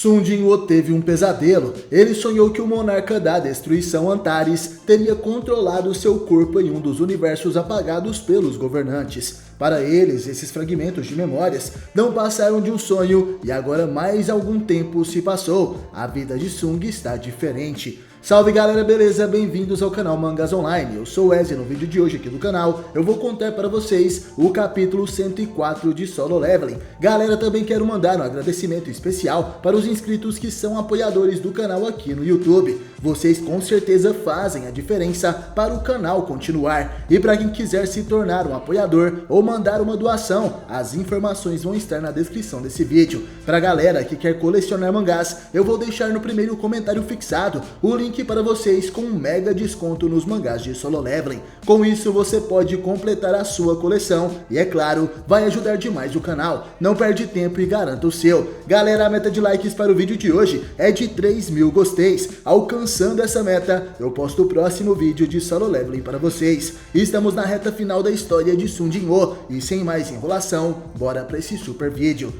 Sun Jin-woo teve um pesadelo. Ele sonhou que o monarca da destruição Antares teria controlado seu corpo em um dos universos apagados pelos governantes. Para eles, esses fragmentos de memórias não passaram de um sonho e agora mais algum tempo se passou. A vida de Sung está diferente. Salve galera, beleza? Bem-vindos ao canal Mangas Online. Eu sou o Wesley. No vídeo de hoje aqui do canal eu vou contar para vocês o capítulo 104 de Solo Leveling. Galera, também quero mandar um agradecimento especial para os inscritos que são apoiadores do canal aqui no YouTube. Vocês com certeza fazem a diferença para o canal continuar. E para quem quiser se tornar um apoiador ou mandar uma doação, as informações vão estar na descrição desse vídeo. Para galera que quer colecionar mangás, eu vou deixar no primeiro comentário fixado o link para vocês com um mega desconto nos mangás de Solo Leveling. Com isso você pode completar a sua coleção e, é claro, vai ajudar demais o canal. Não perde tempo e garanta o seu. Galera, a meta de likes para o vídeo de hoje é de 3.000 gosteis. Alcançando essa meta, eu posto o próximo vídeo de Solo Leveling para vocês. Estamos na reta final da história de Sun Jin-woo e sem mais enrolação, bora para esse super vídeo.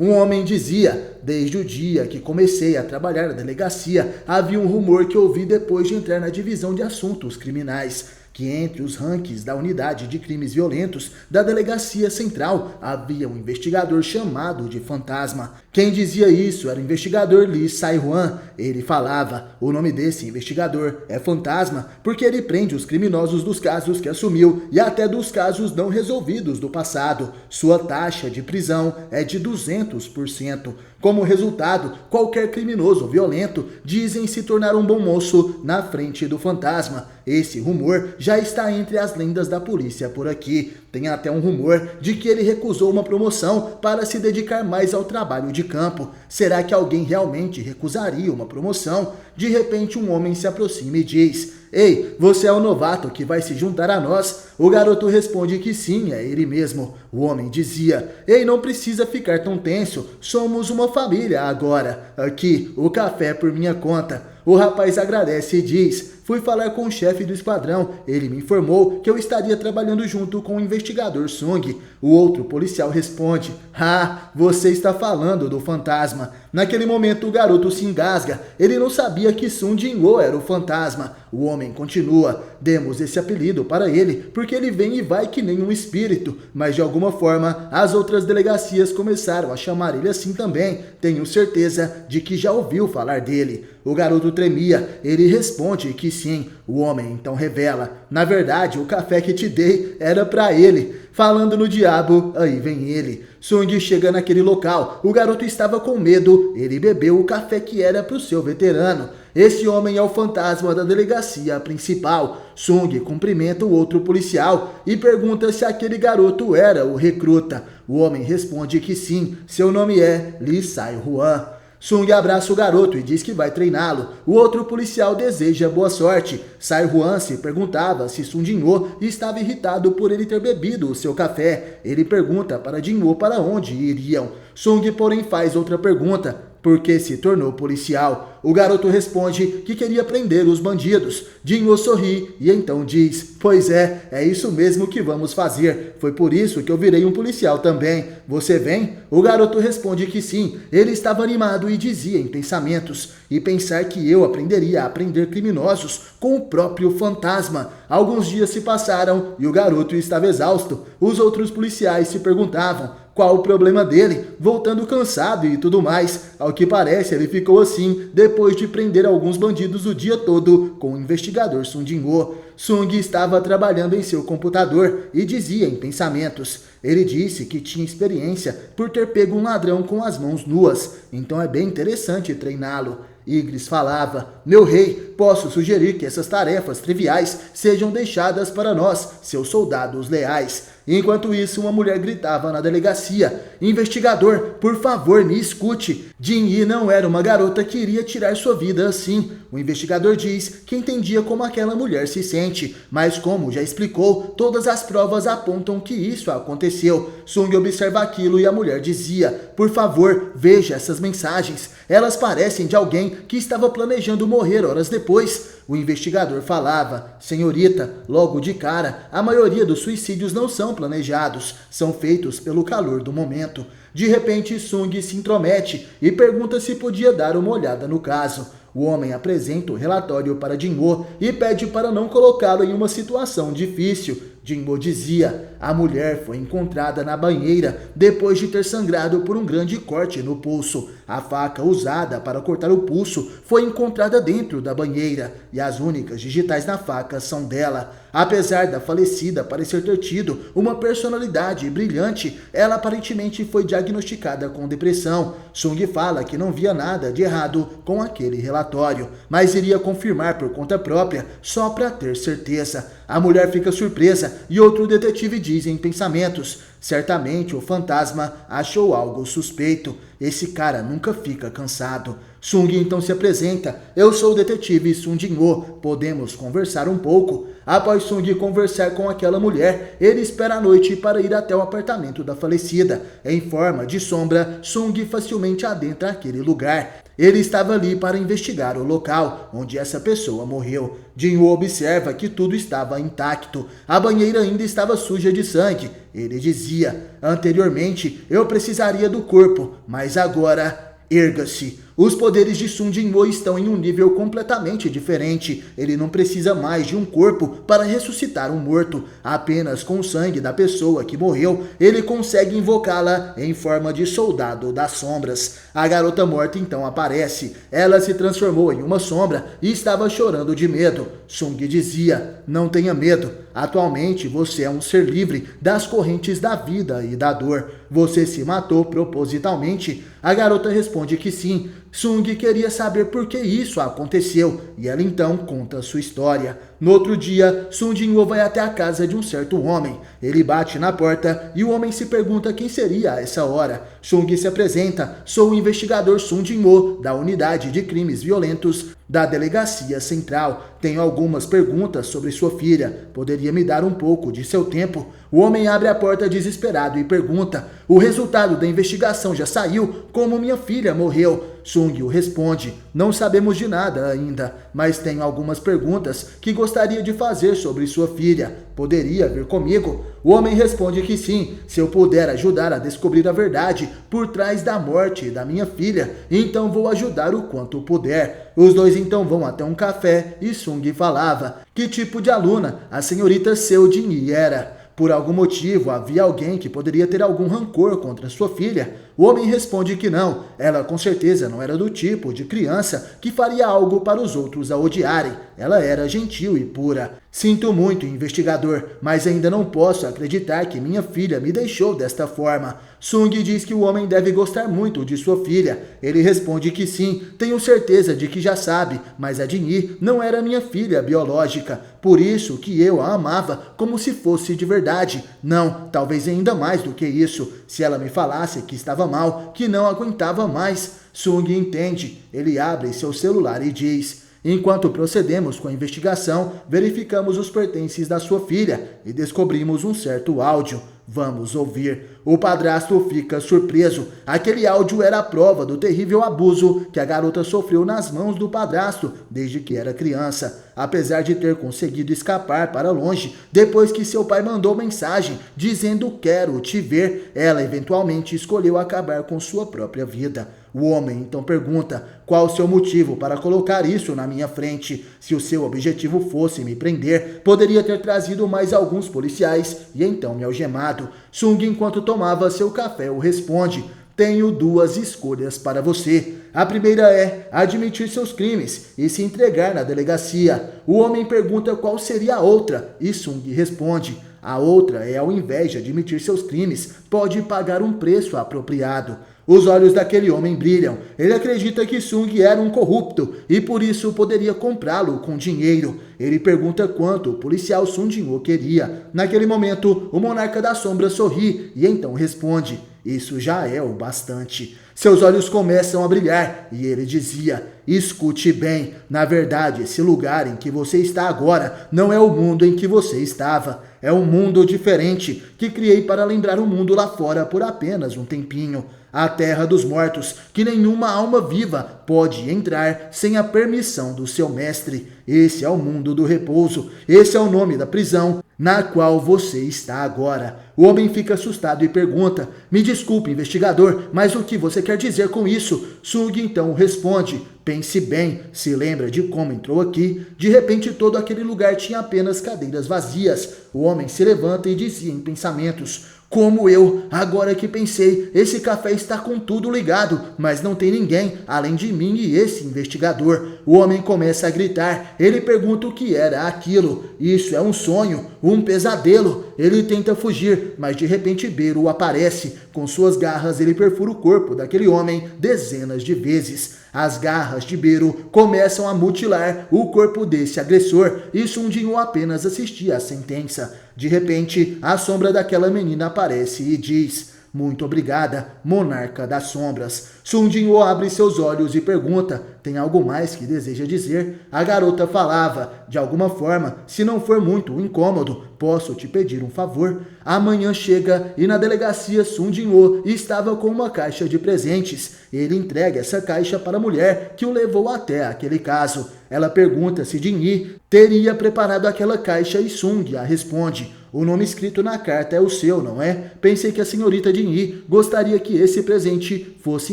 Um homem dizia: desde o dia que comecei a trabalhar na delegacia, havia um rumor que ouvi depois de entrar na divisão de assuntos criminais, que entre os rankings da unidade de crimes violentos da delegacia central havia um investigador chamado de Fantasma. Quem dizia isso era o investigador Lee Sai-hwan. Ele falava: o nome desse investigador é Fantasma porque ele prende os criminosos dos casos que assumiu e até dos casos não resolvidos do passado. Sua taxa de prisão é de 200%. Como resultado, qualquer criminoso violento dizem se tornar um bom moço na frente do Fantasma. Esse rumor já está entre as lendas da polícia por aqui. Tem até um rumor de que ele recusou uma promoção para se dedicar mais ao trabalho de campo. Será que alguém realmente recusaria uma promoção? De repente um homem se aproxima e diz: ei, você é o novato que vai se juntar a nós? O garoto responde que sim, é ele mesmo. O homem dizia: ei, não precisa ficar tão tenso, somos uma família agora. Aqui, o café por minha conta. O rapaz agradece e diz: fui falar com o chefe do esquadrão, ele me informou que eu estaria trabalhando junto com o investigador Sung. O outro policial responde: ah, você está falando do Fantasma. Naquele momento o garoto se engasga, ele não sabia que Sun Jin-woo era o Fantasma. O homem continua: demos esse apelido para ele porque ele vem e vai que nem um espírito, mas de alguma forma as outras delegacias começaram a chamar ele assim também. Tenho certeza de que já ouviu falar dele. O garoto tremia, ele responde que sim. O homem então revela: na verdade o café que te dei era para ele. Falando no diabo, aí vem ele. Sung chega naquele local, o garoto estava com medo, ele bebeu o café que era para o seu veterano. Esse homem é o Fantasma da delegacia principal. Sung cumprimenta o outro policial e pergunta se aquele garoto era o recruta. O homem responde que sim, seu nome é Lee Sai-hwan. Sung abraça o garoto e diz que vai treiná-lo. O outro policial deseja boa sorte. Sai-hwan se perguntava se Sun Jin-woo estava irritado por ele ter bebido o seu café. Ele pergunta para Jin-woo para onde iriam. Sung, porém, faz outra pergunta: por que se tornou policial? O garoto responde que queria prender os bandidos. Jin-woo sorri e então diz: pois é isso mesmo que vamos fazer. Foi por isso que eu virei um policial também. Você vem? O garoto responde que sim. Ele estava animado e dizia em pensamentos: e pensar que eu aprenderia a prender criminosos com o próprio Fantasma. Alguns dias se passaram e o garoto estava exausto. Os outros policiais se perguntavam qual o problema dele, voltando cansado e tudo mais. Ao que parece, ele ficou assim depois de prender alguns bandidos o dia todo com o investigador Sun Jin-woo. Sung estava trabalhando em seu computador e dizia em pensamentos: ele disse que tinha experiência por ter pego um ladrão com as mãos nuas, então é bem interessante treiná-lo. Igris falava: meu rei, posso sugerir que essas tarefas triviais sejam deixadas para nós, seus soldados leais. Enquanto isso, uma mulher gritava na delegacia: investigador, por favor, me escute. Jin-yi não era uma garota que iria tirar sua vida assim. O investigador diz que entendia como aquela mulher se sente, mas como já explicou, todas as provas apontam que isso aconteceu. Sung observa aquilo e a mulher dizia: por favor, veja essas mensagens. Elas parecem de alguém que estava planejando morrer horas depois. O investigador falava: senhorita, logo de cara, a maioria dos suicídios não são planejados, são feitos pelo calor do momento. De repente, Sung se intromete e pergunta se podia dar uma olhada no caso. O homem apresenta o relatório para Jin-woo e pede para não colocá-lo em uma situação difícil. Jin-woo dizia: a mulher foi encontrada na banheira depois de ter sangrado por um grande corte no pulso. A faca usada para cortar o pulso foi encontrada dentro da banheira e as únicas digitais na faca são dela. Apesar da falecida parecer ter tido uma personalidade brilhante, ela aparentemente foi diagnosticada com depressão. Sung fala que não via nada de errado com aquele relatório, mas iria confirmar por conta própria só para ter certeza. A mulher fica surpresa e outro detetive diz em pensamentos: certamente o fantasma achou algo suspeito. Esse cara nunca fica cansado. Sung então se apresenta: eu sou o detetive Sung Jin-woo, podemos conversar um pouco? Após Sung conversar com aquela mulher, ele espera a noite para ir até o apartamento da falecida. Em forma de sombra, Sung facilmente adentra aquele lugar. Ele estava ali para investigar o local onde essa pessoa morreu. Jin-woo observa que tudo estava intacto. A banheira ainda estava suja de sangue. Ele dizia: anteriormente eu precisaria do corpo, mas agora erga-se. Os poderes de Sung Jin-woo estão em um nível completamente diferente. Ele não precisa mais de um corpo para ressuscitar um morto. Apenas com o sangue da pessoa que morreu, ele consegue invocá-la em forma de soldado das sombras. A garota morta então aparece. Ela se transformou em uma sombra e estava chorando de medo. Sung dizia: não tenha medo. Atualmente você é um ser livre das correntes da vida e da dor. Você se matou propositalmente? A garota responde que sim. Sung queria saber por que isso aconteceu e ela então conta sua história. No outro dia, Sung Jin-woo vai até a casa de um certo homem. Ele bate na porta e o homem se pergunta quem seria a essa hora. Sung se apresenta: sou o investigador Sung Jin-woo, da unidade de crimes violentos da delegacia central. Tenho algumas perguntas sobre sua filha. Poderia me dar um pouco de seu tempo? O homem abre a porta desesperado e pergunta: o resultado da investigação já saiu? Como minha filha morreu? Sung responde: não sabemos de nada ainda, mas tenho algumas perguntas que gostaria de fazer sobre sua filha. Poderia vir comigo? O homem responde que sim, se eu puder ajudar a descobrir a verdade por trás da morte da minha filha, então vou ajudar o quanto puder. Os dois então vão até um café e Sung falava: que tipo de aluna a senhorita Seo Jin-hee era? Por algum motivo, havia alguém que poderia ter algum rancor contra sua filha? O homem responde que não. Ela com certeza não era do tipo de criança que faria algo para os outros a odiarem. Ela era gentil e pura. Sinto muito, investigador, mas ainda não posso acreditar que minha filha me deixou desta forma. Sung diz que o homem deve gostar muito de sua filha. Ele responde que sim, tenho certeza de que já sabe, mas a Jin-hee não era minha filha biológica. Por isso que eu a amava como se fosse de verdade. Não, talvez ainda mais do que isso. Se ela me falasse que estava mal, que não aguentava mais. Sung entende. Ele abre seu celular e diz: enquanto procedemos com a investigação, verificamos os pertences da sua filha e descobrimos um certo áudio. Vamos ouvir. O padrasto fica surpreso. Aquele áudio era a prova do terrível abuso que a garota sofreu nas mãos do padrasto desde que era criança. Apesar de ter conseguido escapar para longe, depois que seu pai mandou mensagem dizendo quero te ver, ela eventualmente escolheu acabar com sua própria vida. O homem então pergunta: qual o seu motivo para colocar isso na minha frente? Se o seu objetivo fosse me prender, poderia ter trazido mais alguns policiais e então me algemado. Sung, enquanto tomava seu café, o responde: tenho duas escolhas para você. A primeira é admitir seus crimes e se entregar na delegacia. O homem pergunta qual seria a outra e Sung responde: a outra é, ao invés de admitir seus crimes, pode pagar um preço apropriado. Os olhos daquele homem brilham. Ele acredita que Sung era um corrupto e por isso poderia comprá-lo com dinheiro. Ele pergunta quanto o policial Sung Jin-woo queria. Naquele momento, o monarca da sombra sorri e então responde: isso já é o bastante. Seus olhos começam a brilhar e ele dizia: escute bem, na verdade esse lugar em que você está agora não é o mundo em que você estava. É um mundo diferente que criei para lembrar o mundo lá fora por apenas um tempinho. A terra dos mortos, que nenhuma alma viva pode entrar sem a permissão do seu mestre. Esse é o mundo do repouso, esse é o nome da prisão. na qual você está agora. O homem fica assustado e pergunta: me desculpe, investigador, mas o que você quer dizer com isso? Sung então responde: pense bem, se lembra de como entrou aqui? De repente todo aquele lugar tinha apenas cadeiras vazias. O homem se levanta e dizia em pensamentos: como eu, agora que pensei, esse café está com tudo ligado, mas não tem ninguém, além de mim e esse investigador. O homem começa a gritar, ele pergunta o que era aquilo. Isso é um sonho, um pesadelo. Ele tenta fugir, mas de repente Beru aparece. Com suas garras ele perfura o corpo daquele homem dezenas de vezes. As garras de Beru começam a mutilar o corpo desse agressor e Sung Jin-woo apenas assistia à sentença. De repente, a sombra daquela menina aparece e diz: muito obrigada, monarca das sombras. Sung Jin-woo abre seus olhos e pergunta: tem algo mais que deseja dizer? A garota falava: de alguma forma, se não for muito incômodo, posso te pedir um favor? Amanhã chega e na delegacia Sung Jin-woo estava com uma caixa de presentes. Ele entrega essa caixa para a mulher que o levou até aquele caso. Ela pergunta se Jin-hee teria preparado aquela caixa e Sung a responde: o nome escrito na carta é o seu, não é? Pensei que a senhorita Jin-hee gostaria que esse presente fosse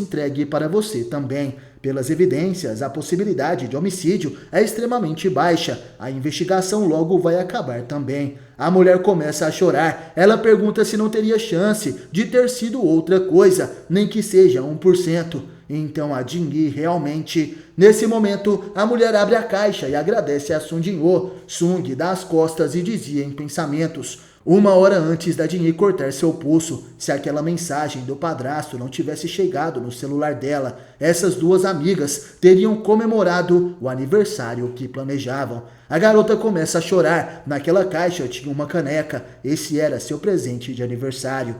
entregue para você também. Pelas evidências, a possibilidade de homicídio é extremamente baixa. A investigação logo vai acabar também. A mulher começa a chorar. Ela pergunta se não teria chance de ter sido outra coisa, nem que seja 1%. Então a Jin-hee realmente... Nesse momento, a mulher abre a caixa e agradece a Sung Jin-woo. Sung dá as costas e dizia em pensamentos: uma hora antes da Jin-hee cortar seu pulso, se aquela mensagem do padrasto não tivesse chegado no celular dela, essas duas amigas teriam comemorado o aniversário que planejavam. A garota começa a chorar. Naquela caixa tinha uma caneca. Esse era seu presente de aniversário.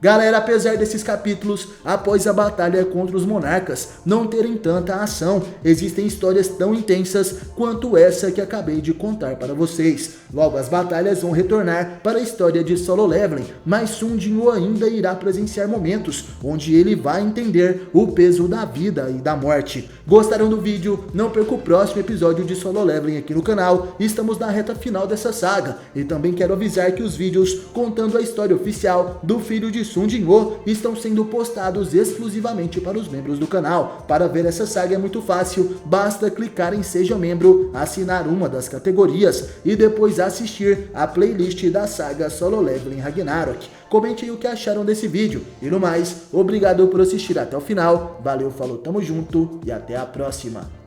Galera, apesar desses capítulos, após a batalha contra os monarcas não terem tanta ação, existem histórias tão intensas quanto essa que acabei de contar para vocês. Logo, as batalhas vão retornar para a história de Solo Leveling, mas Sung Jin-woo ainda irá presenciar momentos onde ele vai entender o peso da vida e da morte. Gostaram do vídeo? Não perca o próximo episódio de Solo Leveling aqui no canal. Estamos na reta final dessa saga e também quero avisar que os vídeos contando a história oficial do filho de Sung Jin-woo estão sendo postados exclusivamente para os membros do canal. Para ver essa saga é muito fácil, basta clicar em Seja Membro, assinar uma das categorias e depois assistir a playlist da saga Solo Leveling Ragnarok. Comentem o que acharam desse vídeo. E no mais, obrigado por assistir até o final. Valeu, falou, tamo junto e até a próxima.